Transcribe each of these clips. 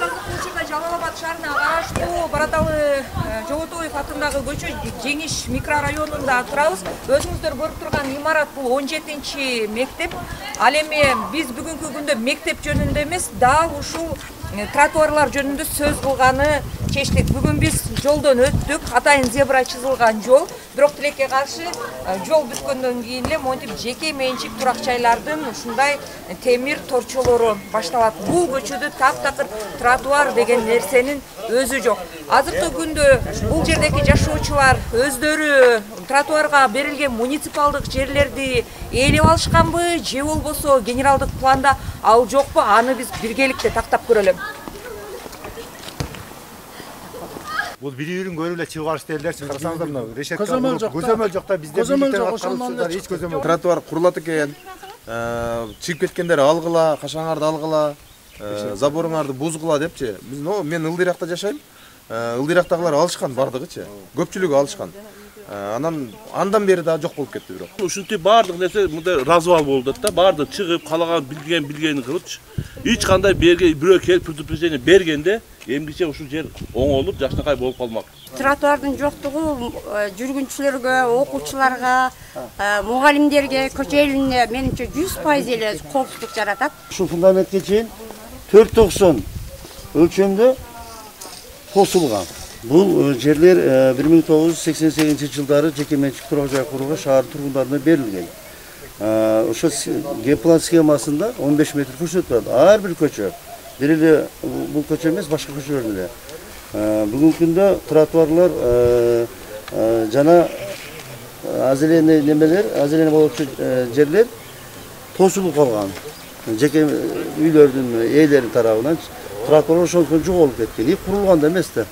Учурда Жалал Абад шаарына караштуу Бараталы Жоготоев атындагы көчө Жеңиш микрорайонунда турабыз. Өзүңүздөр көрүп турган имарат бул 17-чи мектеп. Ал эми биз бүгүнкү күндө мектеп жөнүндө эмес, дал ушул тротуарлар жөнүндө сөз кылганы чечтик. Бүгүн биз жолдон өттүк, атайын зебра чызылган жол. Бирок тилекке каршы жол бүткөндөн кийин эле монтип жеке менчик турак жайлардын ушундай темир торчолору башталат. Бул көчөдө таптакыр тротуар деген нерсенин өзү жок. Азыркы күндө бул жердеки жашоочулар өздөрү тротуарга берилген муниципалдык жерлерди ээлеп алышканбы, же болбосо генералдык планда ал жокпу? Аны биз биргеликте тактап көрөлү. Бул бири-бирин көрүп эле чыгып алышты элдерчи. Карасаңыздар мына решетка көзөмөл жок да, бизде эч көзөмөл. Тротуар курулат экен. Чыгып кеткендер алгыла, кашаңарды алгыла, заборыңарды бузгула депчи. Биз мен ылдыйракта жашайм. Ылдыйрактагылар алышкан бардыгычы. Көпчүлүгү алышкан. Андан бери да жок болуп кетти бирок. Ушинтип бардык нерсе мындай развал болду да, барды чыгып калаган билгенин кылыпчы. Эч кандай бирөө келип предупреждение бергенде эмгиче ушул жер оңолуп, жакшынакай болуп калмак. Тротуардын жоктугу жүргүнчүлөргө, окуучуларга, мугалимдерге, көчө элине менимче 100% эле коопсуздук жаратат. Ушул фундаментке чейин 490 өлчөмдө косулган. Бул жерлер 1988-жылдары жеке менчик турак жай курууга шаар тургундарына берилген. Ошо геоплан схемасында 15 метр көчө турат. Ар бир көчө. Бир эле бул көчө эмес, башка көчөлөр деле. Бүгүнкү күндө тротуарлар жана азелени немелер, азелени болчу жерлер тосулуп калган. Жеке үйлөрдүн ээлери тарабынан тротуар ошондон жоголуп кеткен. Курулган да эмес да.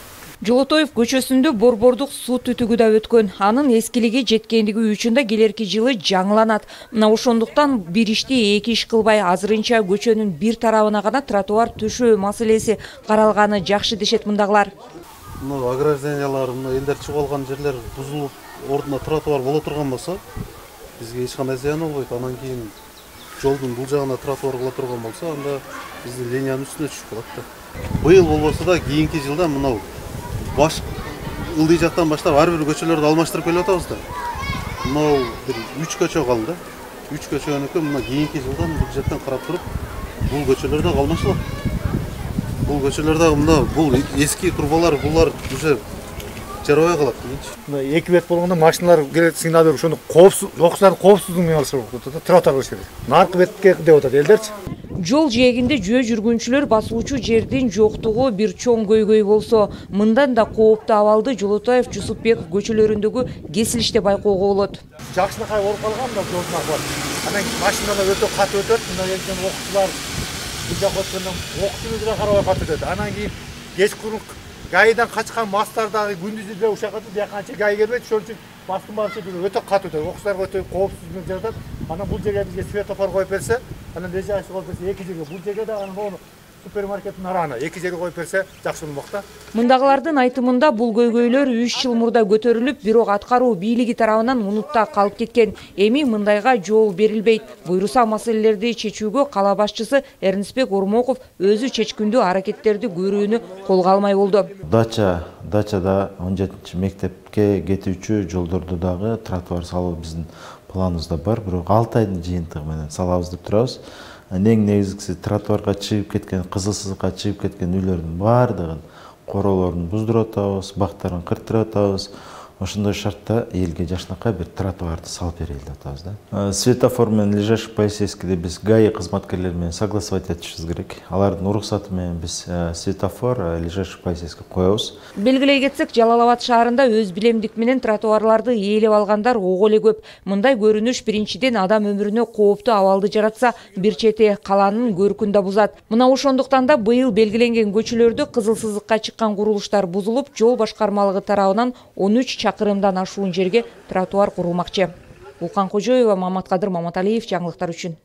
Жолотоев көчөсүндө борбордук суу түтүгү да өткөн. Анын эскилиги жеткендиги үчүн да келерки жылы жаңыланат. Мына ошондуктан бир ишти эки иш кылбай, азырынча көчөнүн бир тарабына гана тротуар төшөө маселеси каралганы жакшы дешет мындагылар. Мына ограждениялар, элдер чыгып алган жерлер бузулуп, ордуна тротуар боло турган болсо, бизге эч кандай зыян болбойт. Анан кийин жолдун бул жагына тротуар кыла турган болсо, анда биздин линиянын үстүнө түшүп калат да. Быйыл болбосо да кийинки жылда мына баш ылдый жактан баштап ар бир көчөлөрдү алмаштырып келип атабыз да. Мына бир 3 көчө калды. 3 көчөнүкү мына кийинки жылдан бул жактан карап туруп, бул көчөлөр да алмашылат. Бул көчөлөр да мына бул эски трубалар, булар уже жарабай калат кийинчи. Мына 2 бет болгондо машиналар келет, сигнал берип, ошону коопсуз, окуучуларды коопсуздугун алыш керек. Тротуар кылыш керек. Наркы бетке деп атат элдерчи. Жол жээгинде жөө жүргүнчүлөр басуучу жердин жоктугу бир чоң көйгөй болсо, мындан да кооптуу абалды Жолотоев, Жусупбеков көчөлөрүндөгү кесилиште байкоого болот. Жакшынакай болуп калган да жолдун акыбаты. Анан машиналар өтө катуу өтөт, мына элден окуучулар бул жака өткөндөн окуучуларга карабай катуу өтөт. Анан кийин кечкурун гайдан качкан мастар дагы күндүзү деле ушакка жаканча гай келбейт, ошон үчүн бастын барышы өтө катуу өтөт. Окуучуларга өтө коопсуздук жаратат. Анан бул жерге бизге светофор коюп берсе, анан режимси коюп берсе, эки жерге, бул жерге да анан супермаркеттин араны эки жерге коюп берсе жакшы болмок да. Мындагылардын айтымында бул көйгөйлөр 3 жыл мурда көтөрүлүп, бирок аткаруу бийлиги тарабынан мунутта калып кеткен. Эми мындайга жол берилбейт. Буйруса маселелерди чечүүгө кала башчысы Эрнисбек Ормоков өзү чечкиндүү аракеттерди көрүүнү колго алмай болду. Дачада 17-чи мектепке кетүүчү жолдорду дагы тротуар салуу биздин планыбызда бар, бирок 6 айдын жыйынтыгы менен салабыз деп турабыз. Эң негизгиси тротуарга чыгып кеткен, кызыл сызыкка чыгып кеткен үйлөрдүн баардыгын короолорун буздуруп атабыз, бактарын кырттырып атабыз. Ошондой шартта элге жакшынакай бир тротуарды салып берели деп атабыз да. Светофор менен лежащий полицейскийди биз ГАИ кызматкерлери менен согласовать этишибиз керек. Алардын уруксаты менен биз светофор лежащий полицейский коебуз. Белгилей кетсек, Жалал Абад шаарында өз билемдик менен тротуарларды ээлеп алгандар ого эле көп. Мындай көрүнүш биринчиден адам өмүрүнө кооптуу абалды жаратса, бир чети калаанын көркүн да бузат. Мына ошондуктан да быйыл белгиленген көчөлөрдө кызыл сызыкка чыккан курулуштар бузулуп, жол башкармалыгы тарабынан 13 чакырымдан ашуун жерге тротуар курулмакчы. Улкан Кожоева, Маматкадыр Маматалиев, жаңылыктар үчүн.